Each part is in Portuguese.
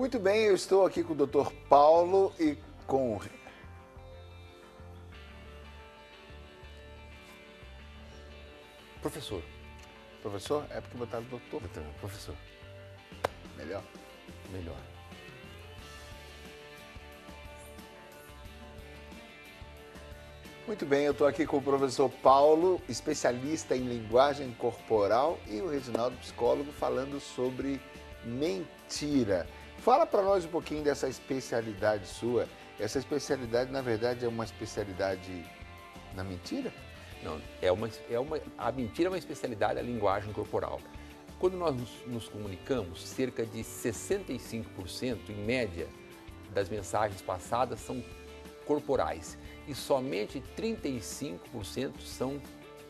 Muito bem, eu estou aqui com o Dr. Paulo e com... Professor. Professor? É porque botaram doutor. Professor. Melhor. Melhor. Muito bem, eu estou aqui com o professor Paulo, especialista em linguagem corporal, e o Reginaldo, psicólogo, falando sobre mentira. Fala para nós um pouquinho dessa especialidade sua. Essa especialidade, na verdade, é uma especialidade na mentira? Não, a mentira é uma especialidade da linguagem corporal. Quando nós nos comunicamos, cerca de 65%, em média, das mensagens passadas são corporais e somente 35% são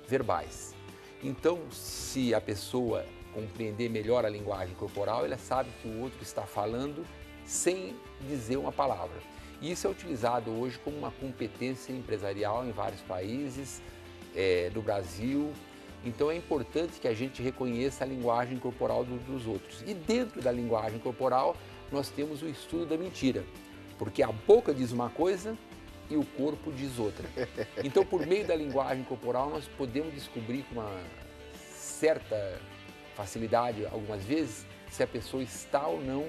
verbais. Então, se a pessoa compreender melhor a linguagem corporal, ela sabe que o outro está falando sem dizer uma palavra. E isso é utilizado hoje como uma competência empresarial em vários países, do Brasil. Então é importante que a gente reconheça a linguagem corporal dos outros. E dentro da linguagem corporal, nós temos o estudo da mentira, porque a boca diz uma coisa e o corpo diz outra. Então, por meio da linguagem corporal, nós podemos descobrir com uma certa facilidade, algumas vezes, se a pessoa está ou não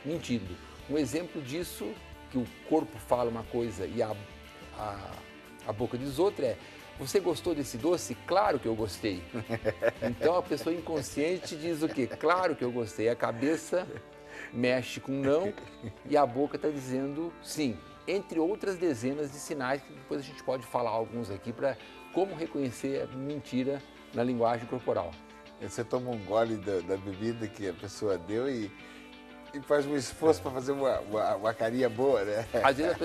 mentindo. Um exemplo disso, que o corpo fala uma coisa e a boca diz outra, é: você gostou desse doce? Claro que eu gostei. Então a pessoa inconsciente diz o quê? Claro que eu gostei. A cabeça mexe com não e a boca está dizendo sim. Entre outras dezenas de sinais que depois a gente pode falar alguns aqui para como reconhecer a mentira na linguagem corporal. Você toma um gole da bebida que a pessoa deu e faz um esforço para fazer uma carinha boa, né? Às vezes,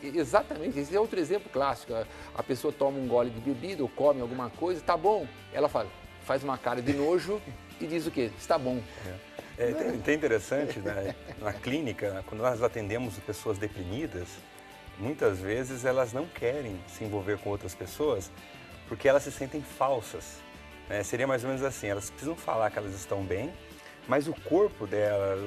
exatamente, esse é outro exemplo clássico. A pessoa toma um gole de bebida ou come alguma coisa, tá bom. Ela faz uma cara de nojo e diz o quê? Está bom. É interessante, né? Na clínica, quando nós atendemos pessoas deprimidas, muitas vezes elas não querem se envolver com outras pessoas porque elas se sentem falsas. Né? Seria mais ou menos assim, elas precisam falar que elas estão bem, mas o corpo dela,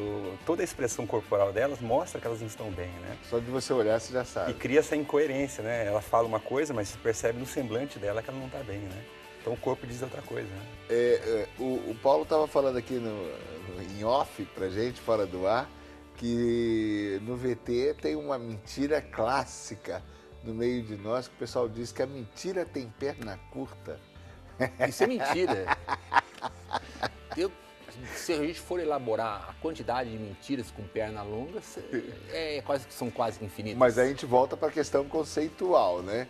toda a expressão corporal delas mostra que elas não estão bem, né? Só de você olhar você já sabe. E cria essa incoerência, né? Ela fala uma coisa, mas se percebe no semblante dela que ela não está bem, né? Então o corpo diz outra coisa, né? O Paulo estava falando aqui em off pra gente, fora do ar, que no VT tem uma mentira clássica no meio de nós, que o pessoal diz que a mentira tem perna curta. Isso é mentira. Se a gente for elaborar a quantidade de mentiras com perna longa, são quase infinitas. Mas a gente volta para a questão conceitual, né?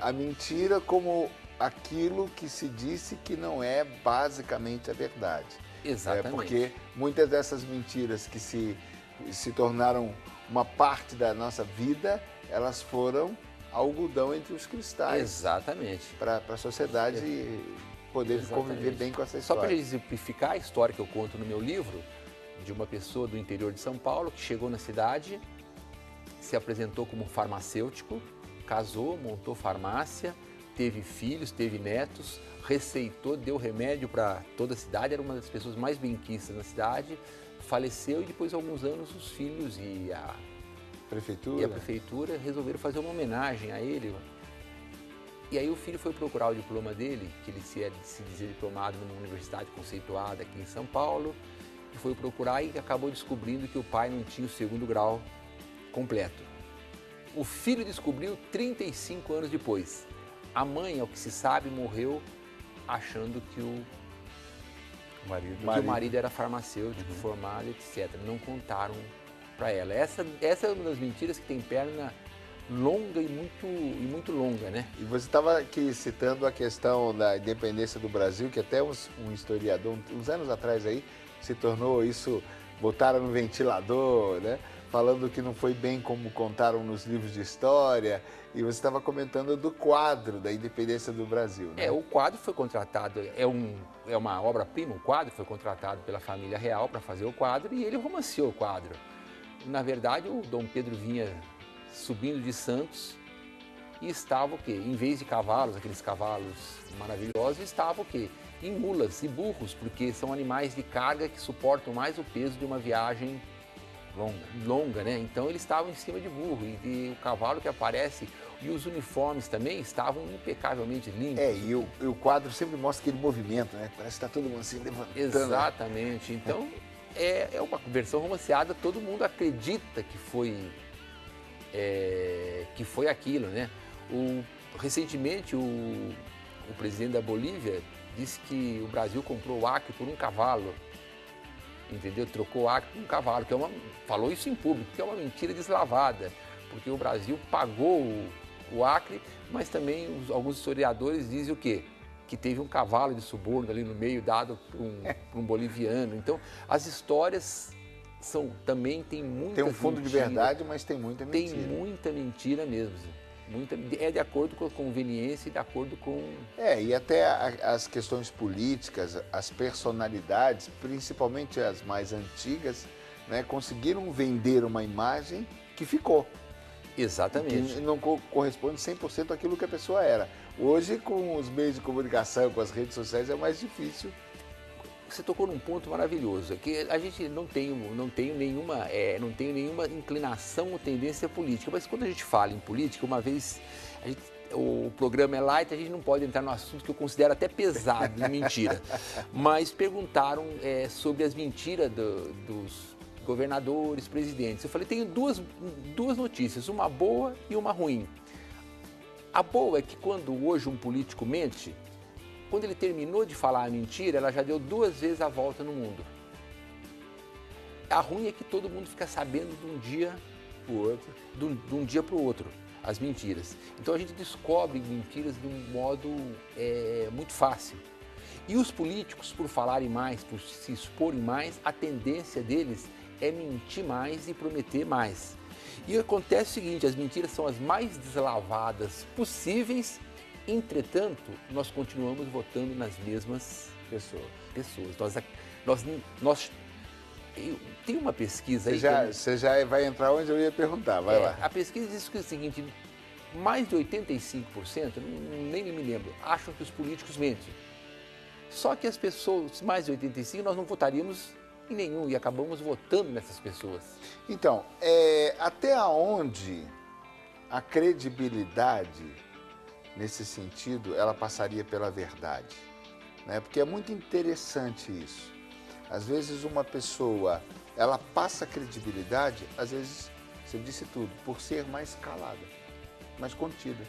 A mentira como aquilo que se disse que não é basicamente a verdade. Exatamente. Porque muitas dessas mentiras que se tornaram uma parte da nossa vida, elas foram algodão entre os cristais. Exatamente. Para a sociedade poder conviver bem com essa história. Só para exemplificar a história que eu conto no meu livro, de uma pessoa do interior de São Paulo que chegou na cidade, se apresentou como farmacêutico, casou, montou farmácia, teve filhos, teve netos, receitou, deu remédio para toda a cidade, era uma das pessoas mais benquistas na cidade, faleceu e depois de alguns anos os filhos e a prefeitura resolveram fazer uma homenagem a ele. E aí o filho foi procurar o diploma dele, que ele se dizia diplomado numa universidade conceituada aqui em São Paulo, e foi procurar e acabou descobrindo que o pai não tinha o segundo grau completo. O filho descobriu 35 anos depois. A mãe, ao que se sabe, morreu achando que o marido era farmacêutico, formado, etc. Não contaram para ela. Essa é uma das mentiras que tem perna longa e muito longa, né? E você estava aqui citando a questão da independência do Brasil, que até um historiador, uns anos atrás aí, se tornou isso, botaram no ventilador, né? Falando que não foi bem como contaram nos livros de história, e você estava comentando do quadro da independência do Brasil, né? O quadro foi contratado, é uma obra-prima, o quadro foi contratado pela família real para fazer o quadro e ele romanceou o quadro. Na verdade, o Dom Pedro vinha subindo de Santos e estava o quê? Em vez de cavalos, aqueles cavalos maravilhosos, estava o quê? Em mulas e burros, porque são animais de carga que suportam mais o peso de uma viagem longa, né? Então eles estavam em cima de burro e o cavalo que aparece e os uniformes também estavam impecavelmente limpos. E o quadro sempre mostra aquele movimento, né? Parece que está todo mundo assim levantando. Exatamente. Então é uma versão romanceada, todo mundo acredita que foi aquilo, né? Recentemente o presidente da Bolívia disse que o Brasil comprou o Acre por um cavalo. Entendeu? Trocou o Acre por um cavalo, falou isso em público, que é uma mentira deslavada, porque o Brasil pagou o Acre, mas também alguns historiadores dizem o quê? Que teve um cavalo de suborno ali no meio dado para um boliviano. Então, as histórias também tem muita Tem um fundo mentira, de verdade, mas tem muita mentira. Tem muita mentira mesmo. É de acordo com a conveniência e de acordo com... E até as questões políticas, as personalidades, principalmente as mais antigas, né, conseguiram vender uma imagem que ficou. Exatamente. Que não corresponde 100% àquilo que a pessoa era. Hoje, com os meios de comunicação, com as redes sociais, é mais difícil. Você tocou num ponto maravilhoso, que a gente não tem nenhuma inclinação ou tendência política, mas quando a gente fala em política, uma vez o programa é light, a gente não pode entrar no assunto que eu considero até pesado de mentira, mas perguntaram sobre as mentiras dos governadores, presidentes. Eu falei, tenho duas notícias, uma boa e uma ruim. A boa é que quando hoje um político mente, quando ele terminou de falar a mentira, ela já deu 2 vezes a volta no mundo. A ruim é que todo mundo fica sabendo de um dia para o outro, as mentiras. Então a gente descobre mentiras de um modo muito fácil. E os políticos, por falarem mais, por se exporem mais, a tendência deles é mentir mais e prometer mais. E acontece o seguinte, as mentiras são as mais deslavadas possíveis. Entretanto, nós continuamos votando nas mesmas pessoas. Tem uma pesquisa aí... Você já vai entrar onde eu ia perguntar, vai lá. A pesquisa diz que é o seguinte, mais de 85%, nem me lembro, acham que os políticos mentem. Só que as pessoas, mais de 85%, nós não votaríamos em nenhum e acabamos votando nessas pessoas. Então, até onde a credibilidade... nesse sentido, ela passaria pela verdade, né? Porque é muito interessante isso. Às vezes uma pessoa, ela passa credibilidade, às vezes, você disse tudo, por ser mais calada, mais contida.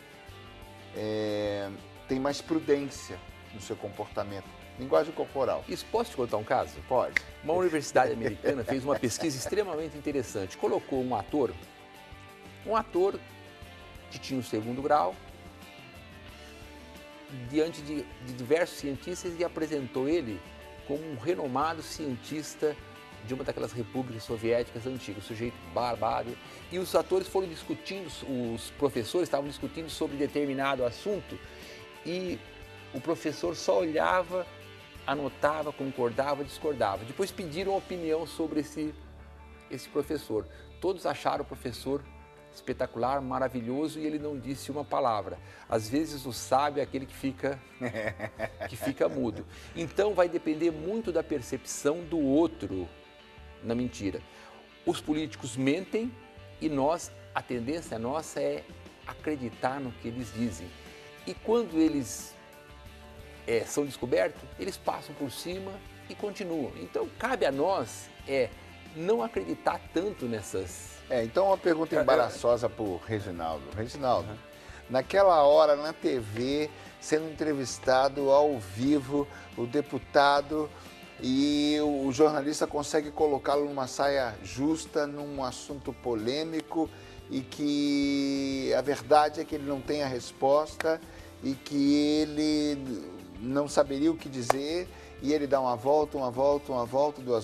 Tem mais prudência no seu comportamento, linguagem corporal. Isso, posso te contar um caso? Pode. Uma universidade americana fez uma pesquisa extremamente interessante. Colocou um ator que tinha o 2º grau, diante de diversos cientistas e apresentou ele como um renomado cientista de uma daquelas repúblicas soviéticas antigas, sujeito barbado. E os atores foram discutindo, os professores estavam discutindo sobre determinado assunto e o professor só olhava, anotava, concordava, discordava. Depois pediram opinião sobre esse professor. Todos acharam o professor espetacular, maravilhoso, e ele não disse uma palavra. Às vezes o sábio é aquele que fica mudo. Então vai depender muito da percepção do outro na mentira. Os políticos mentem e a tendência nossa é acreditar no que eles dizem. E quando eles são descobertos, eles passam por cima e continuam. Então cabe a nós não acreditar tanto nessas... Então uma pergunta embaraçosa para o Reginaldo. Reginaldo, naquela hora na TV, sendo entrevistado ao vivo, o deputado, e o jornalista consegue colocá-lo numa saia justa, num assunto polêmico, e que a verdade é que ele não tem a resposta e que ele não saberia o que dizer, e ele dá uma volta, 2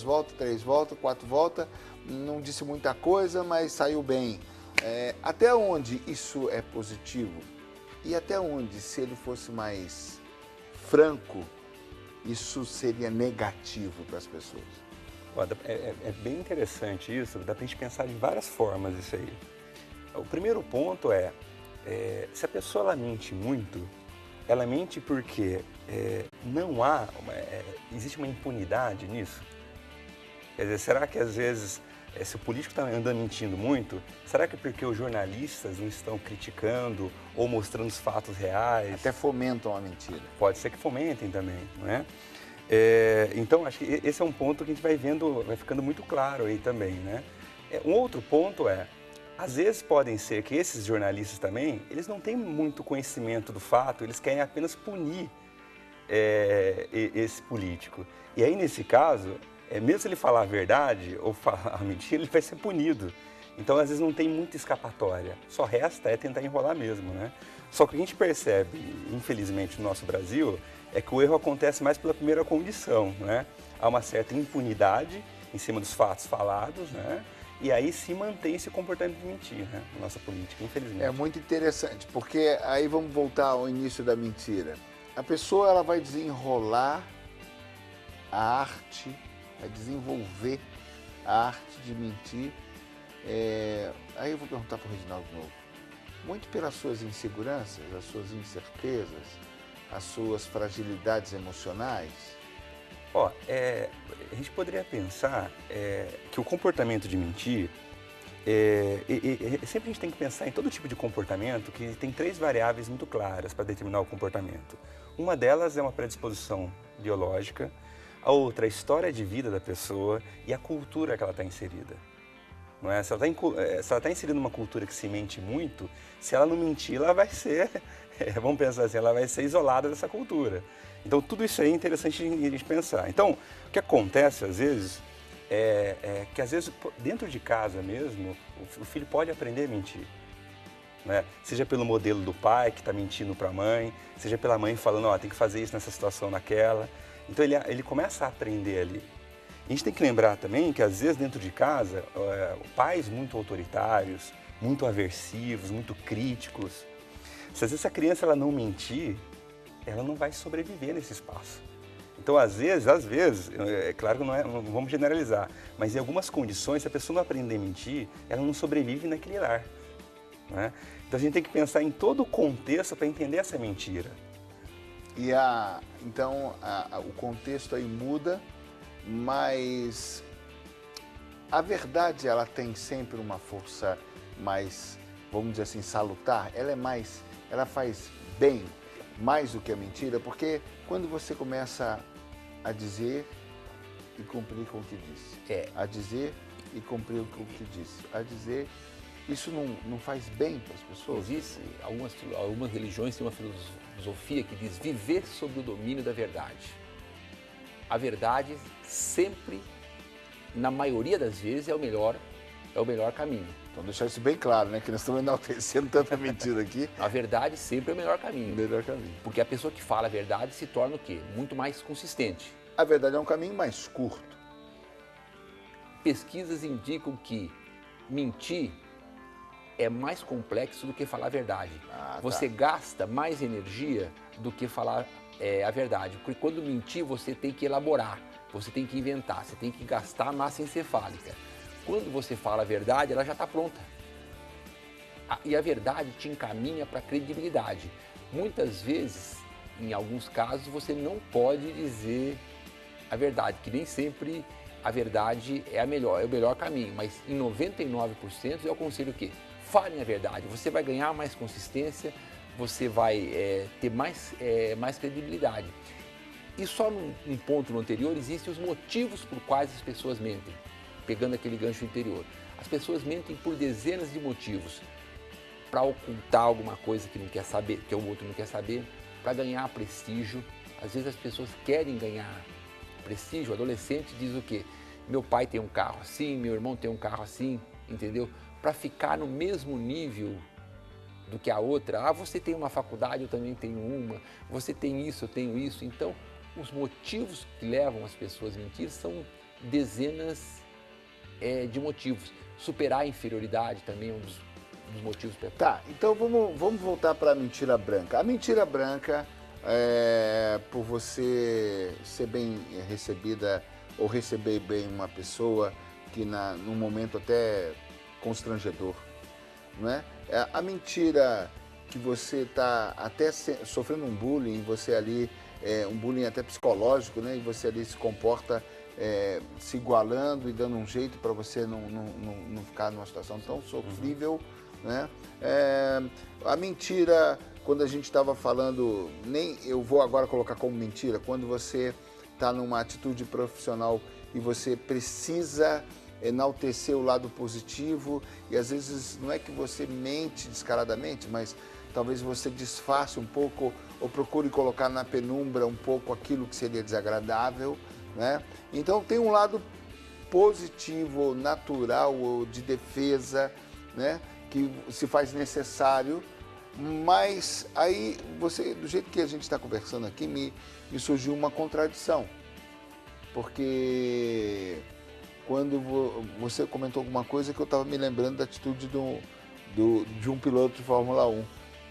voltas, 3 voltas, 4 voltas, não disse muita coisa, mas saiu bem. Até onde isso é positivo? E até onde, se ele fosse mais franco, isso seria negativo para as pessoas? É bem interessante isso, dá para a gente pensar de várias formas isso aí. O primeiro ponto se a pessoa ela mente muito, ela mente porque não há, existe uma impunidade nisso? Quer dizer, será que às vezes, se o político está andando mentindo muito, será que é porque os jornalistas não estão criticando ou mostrando os fatos reais? Até fomentam a mentira. Pode ser que fomentem também, não é? Então, acho que esse é um ponto que a gente vai vendo, vai ficando muito claro aí também, né? Um outro ponto às vezes podem ser que esses jornalistas também, eles não têm muito conhecimento do fato, eles querem apenas punir esse político. E aí, nesse caso, mesmo se ele falar a verdade ou falar a mentira, ele vai ser punido. Então, às vezes, não tem muita escapatória. Só resta tentar enrolar mesmo, né? Só que o que a gente percebe, infelizmente, no nosso Brasil, é que o erro acontece mais pela primeira condição, né? Há uma certa impunidade em cima dos fatos falados, né? E aí se mantém esse comportamento de mentir, né? Na nossa política, infelizmente. É muito interessante, porque aí vamos voltar ao início da mentira. A pessoa ela vai desenrolar a arte, vai desenvolver a arte de mentir. Aí eu vou perguntar para o Reginaldo de novo. Muito pelas suas inseguranças, as suas incertezas, as suas fragilidades emocionais? A gente poderia pensar que o comportamento de mentir, sempre a gente tem que pensar em todo tipo de comportamento que tem 3 variáveis muito claras para determinar o comportamento. Uma delas é uma predisposição biológica, a outra é a história de vida da pessoa e a cultura que ela está inserida. Não é? Se ela está inserida numa cultura que se mente muito, se ela não mentir, ela vai ser, vamos pensar assim, ela vai ser isolada dessa cultura. Então, tudo isso aí é interessante a gente pensar. Então, o que acontece, às vezes, é que, às vezes, dentro de casa mesmo, o filho pode aprender a mentir. Né? Seja pelo modelo do pai, que está mentindo para a mãe, seja pela mãe falando, tem que fazer isso nessa situação, naquela. Então, ele começa a aprender ali. A gente tem que lembrar também que, às vezes, dentro de casa, pais muito autoritários, muito aversivos, muito críticos, se às vezes a criança ela não mentir, ela não vai sobreviver nesse espaço. Então, às vezes, é claro que não vamos generalizar, mas em algumas condições, se a pessoa não aprender a mentir, ela não sobrevive naquele lar. Né? Então, a gente tem que pensar em todo o contexto para entender essa mentira. E então, o contexto aí muda, mas a verdade, ela tem sempre uma força mais, vamos dizer assim, salutar. Ela faz bem mais do que a mentira, porque quando você começa a dizer e cumprir com o que disse, a dizer e cumprir com o que disse, a dizer, isso não faz bem para as pessoas? Existem algumas religiões têm uma filosofia que diz viver sob o domínio da verdade. A verdade sempre, na maioria das vezes, é o melhor caminho. Então deixar isso bem claro, né? Que nós estamos enaltecendo tanta mentira aqui. A verdade sempre é o melhor caminho. Melhor caminho. Porque a pessoa que fala a verdade se torna o quê? Muito mais consistente. A verdade é um caminho mais curto. Pesquisas indicam que mentir é mais complexo do que falar a verdade. Você gasta mais energia do que falar a verdade. Porque quando mentir, você tem que elaborar, você tem que inventar, você tem que gastar massa encefálica. Quando você fala a verdade, ela já está pronta. E a verdade te encaminha para a credibilidade. Muitas vezes, em alguns casos, você não pode dizer a verdade, que nem sempre a verdade é o melhor caminho, mas em 99% eu aconselho o quê? Falem a verdade, você vai ganhar mais consistência, você vai ter mais credibilidade. E só num ponto no anterior, existem os motivos por quais as pessoas mentem, pegando aquele gancho anterior. As pessoas mentem por dezenas de motivos, para ocultar alguma coisa que não quer saber, que o outro não quer saber, para ganhar prestígio. Às vezes as pessoas querem ganhar prestígio. O adolescente diz o quê? Meu pai tem um carro assim, meu irmão tem um carro assim, entendeu? Para ficar no mesmo nível do que a outra. Você tem uma faculdade, eu também tenho uma. Você tem isso, eu tenho isso. Então, os motivos que levam as pessoas a mentir são dezenas de motivos. Superar a inferioridade também é um dos motivos. Tá, então vamos voltar para a mentira branca. A mentira branca, por você ser bem recebida ou receber bem uma pessoa que num momento até constrangedor, não é? A mentira que você está até sofrendo um bullying, você ali, um bullying até psicológico, né? E você ali se comporta se igualando e dando um jeito para você não ficar numa situação tão sofrível, né? A mentira, quando a gente estava falando, nem eu vou agora colocar como mentira, quando você está numa atitude profissional e você precisa enaltecer o lado positivo, e às vezes não é que você mente descaradamente, mas talvez você disfarce um pouco ou procure colocar na penumbra um pouco aquilo que seria desagradável, né? Então tem um lado positivo, natural, ou de defesa, né? Que se faz necessário, mas aí você, do jeito que a gente está conversando aqui, me surgiu uma contradição, porque quando você comentou alguma coisa que eu estava me lembrando da atitude de um piloto de Fórmula 1,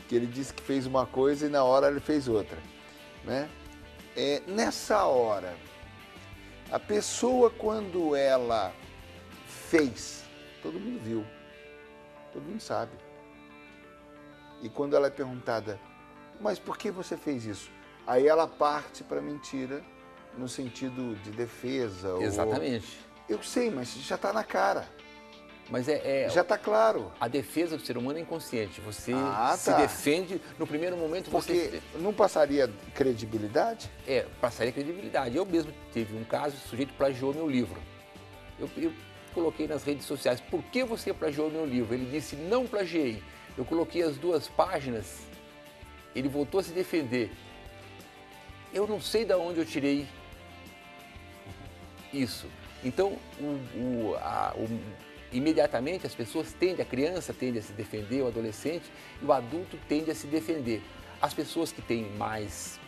que ele disse que fez uma coisa e na hora ele fez outra, né? Nessa hora, a pessoa quando ela fez, todo mundo viu, todo mundo sabe. E quando ela é perguntada, mas por que você fez isso? Aí ela parte para mentira no sentido de defesa. Exatamente. Eu sei, mas já está na cara. Mas já está claro. A defesa do ser humano é inconsciente. Você se tá. defende, no primeiro momento Porque não passaria credibilidade? Passaria credibilidade. Eu mesmo tive um caso, o sujeito plagiou meu livro. Eu coloquei nas redes sociais, por que você plagiou meu livro? Ele disse, não plagiei. Eu coloquei as 2 páginas, ele voltou a se defender. Eu não sei de onde eu tirei isso. Então, imediatamente as pessoas tendem, a criança tende a se defender, o adolescente, e o adulto tende a se defender. As pessoas que têm mais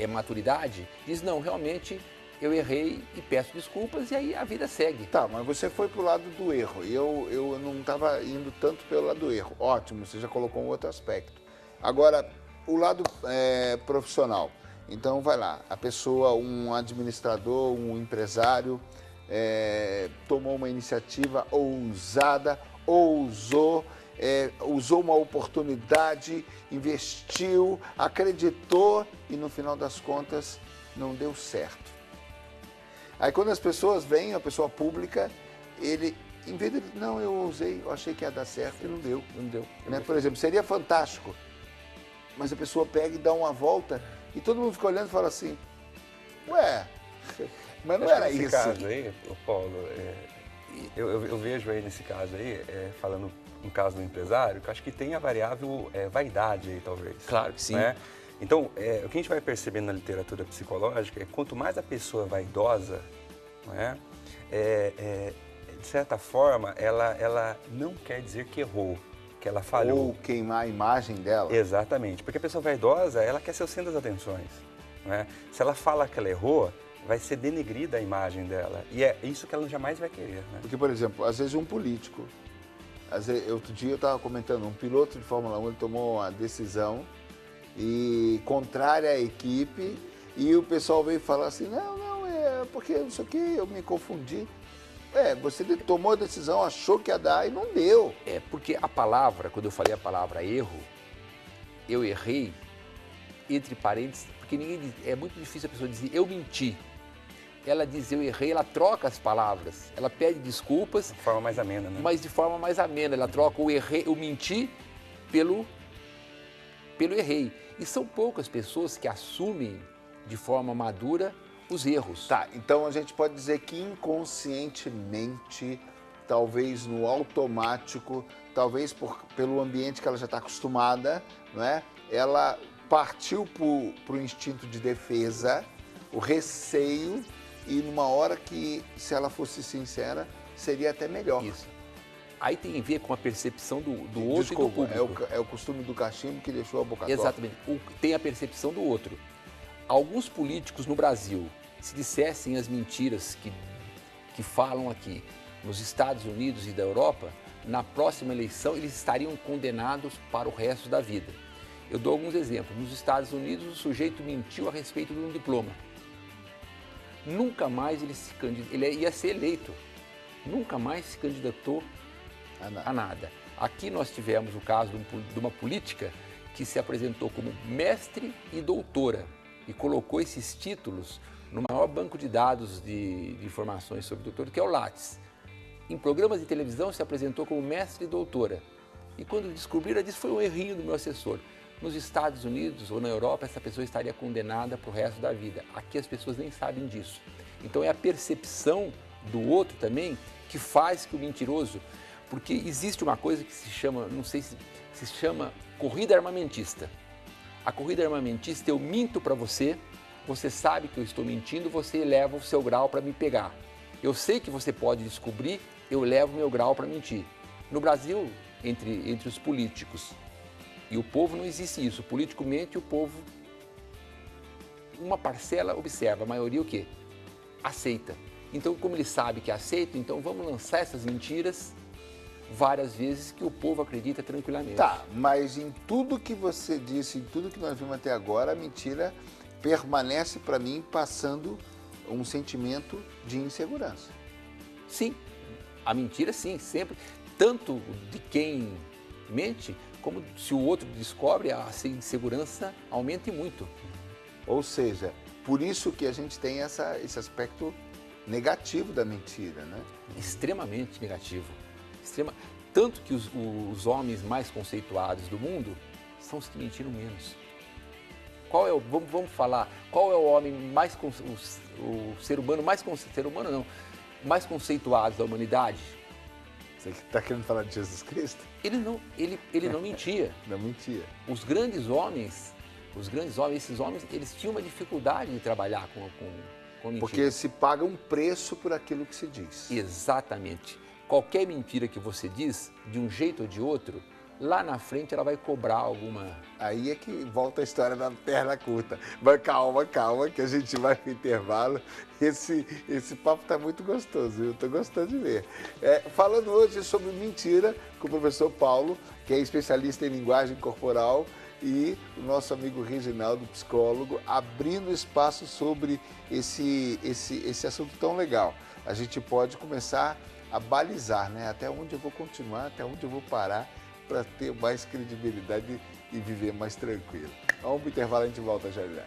maturidade dizem, não, realmente eu errei e peço desculpas, e aí a vida segue. Tá, mas você foi pro lado do erro, e eu não estava indo tanto pelo lado do erro. Ótimo, você já colocou um outro aspecto. Agora, o lado profissional. Então, vai lá, a pessoa, um administrador, um empresário, tomou uma iniciativa ousada, usou uma oportunidade, investiu, acreditou e no final das contas não deu certo. Aí quando as pessoas vêm, a pessoa pública, ele, em vez de não, eu ousei, eu achei que ia dar certo e não deu. Não deu. Né? Por exemplo, seria fantástico, mas a pessoa pega e dá uma volta e todo mundo fica olhando e fala assim, ué, mas não era isso. Nesse caso aí, Paulo, eu vejo aí nesse caso aí, falando no caso do empresário, que eu acho que tem a variável vaidade aí, talvez. Claro que sim. Né? Então, o que a gente vai percebendo na literatura psicológica é que quanto mais a pessoa é vaidosa, né, de certa forma, ela não quer dizer que errou, que ela falhou. Ou queimar a imagem dela. Exatamente, porque a pessoa vaidosa, ela quer ser o centro das atenções. Né? Se ela fala que ela errou, vai ser denegrida a imagem dela. E é isso que ela jamais vai querer. Né? Porque, por exemplo, às vezes um político, outro dia eu estava comentando, um piloto de Fórmula 1, ele tomou uma decisão e contrária à equipe, e o pessoal veio falar assim, não, é porque não sei o que, eu me confundi. Você tomou a decisão, achou que ia dar e não deu. Porque a palavra, quando eu falei a palavra erro, eu errei, entre parênteses, porque é muito difícil a pessoa dizer eu menti. Ela diz eu errei, ela troca as palavras, ela pede desculpas. De forma mais amena, né? Mas de forma mais amena, ela troca o menti pelo errei. E são poucas pessoas que assumem de forma madura os erros. Tá, então a gente pode dizer que inconscientemente, talvez no automático, talvez pelo ambiente que ela já está acostumada, não é? Ela partiu para o instinto de defesa, o receio, e numa hora que, se ela fosse sincera, seria até melhor. Isso. Aí tem a ver com a percepção do outro. Desculpa, e do público. É o costume do cachimbo que deixou a boca torta. Exatamente. Tem a percepção do outro. Alguns políticos no Brasil, se dissessem as mentiras que falam aqui nos Estados Unidos e da Europa, na próxima eleição eles estariam condenados para o resto da vida. Eu dou alguns exemplos. Nos Estados Unidos, o sujeito mentiu a respeito de um diploma. Nunca mais ele ia ser eleito. Nunca mais se candidatou a nada. Aqui nós tivemos o caso de uma política que se apresentou como mestre e doutora e colocou esses títulos no maior banco de dados de informações sobre doutor, que é o Lattes. Em programas de televisão se apresentou como mestre e doutora. E quando descobriram, disse foi um errinho do meu assessor. Nos Estados Unidos ou na Europa, essa pessoa estaria condenada para o resto da vida. Aqui as pessoas nem sabem disso. Então é a percepção do outro também que faz que o mentiroso... Porque existe uma coisa que se chama, não sei se chama corrida armamentista. A corrida armamentista, eu minto para você, você sabe que eu estou mentindo, você eleva o seu grau para me pegar. Eu sei que você pode descobrir, eu levo o meu grau para mentir. No Brasil, entre os políticos e o povo não existe isso. O político mente e o povo, uma parcela observa, a maioria o quê? Aceita. Então, como ele sabe que aceita, então vamos lançar essas mentiras várias vezes que o povo acredita tranquilamente. Tá, mas em tudo que você disse, em tudo que nós vimos até agora, a mentira permanece para mim passando um sentimento de insegurança. Sim, a mentira sim, sempre, tanto de quem mente, como se o outro descobre, a insegurança aumenta e muito. Ou seja, por isso que a gente tem esse aspecto negativo da mentira, né? Extremamente negativo. Tanto que os homens mais conceituados do mundo são os que mentiram menos. Vamos falar, qual é o homem mais, o ser humano mais, ser humano não, mais conceituado da humanidade? Você está querendo falar de Jesus Cristo? Ele não mentia. Não mentia. Os grandes homens, esses homens, eles tinham uma dificuldade de trabalhar com a mentira. Porque se paga um preço por aquilo que se diz. Exatamente. Qualquer mentira que você diz, de um jeito ou de outro, lá na frente ela vai cobrar alguma... Aí é que volta a história da perna curta. Mas calma, que a gente vai pro intervalo. Esse papo está muito gostoso, eu estou gostando de ver. Falando hoje sobre mentira com o professor Paulo, que é especialista em linguagem corporal, e o nosso amigo Reginaldo, psicólogo, abrindo espaço sobre esse assunto tão legal. A gente pode começar a balizar, né? Até onde eu vou continuar, até onde eu vou parar para ter mais credibilidade e viver mais tranquilo. Vamos para o intervalo, a gente volta já já.